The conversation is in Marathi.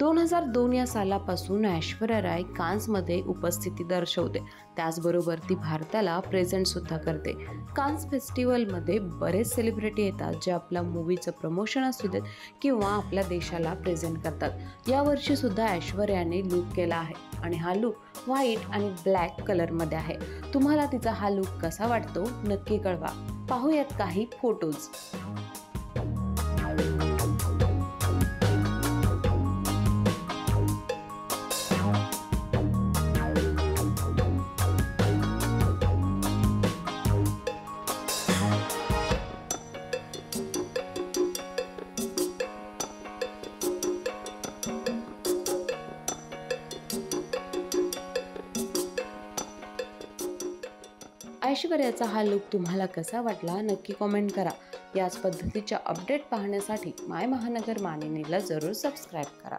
2002 या सालापासून ऐश्वर्या राय कान्समध्ये उपस्थिती दर्शवते. त्याचबरोबर ती भारताला प्रेझेंट सुद्धा करते. कान्स फेस्टिवलमध्ये बरेच सेलिब्रिटी येतात जे आपल्या मूवीचं प्रमोशन असू देत किंवा आपल्या देशाला प्रेझेंट करतात. यावर्षी सुद्धा ऐश्वर्याने लुक केला आहे आणि हा लुक व्हाईट आणि ब्लॅक कलरमध्ये आहे. तुम्हाला तिचा हा लुक कसा वाटतो नक्की कळवा. पाहूयात काही फोटोज. ऐश्वर्याचा हा लुक तुम्हाला कसा वाटला नक्की कॉमेंट करा. याच पद्धतीच्या अपडेट पाहण्यासाठी माय महानगर मानिनीला जरूर सबस्क्राईब करा.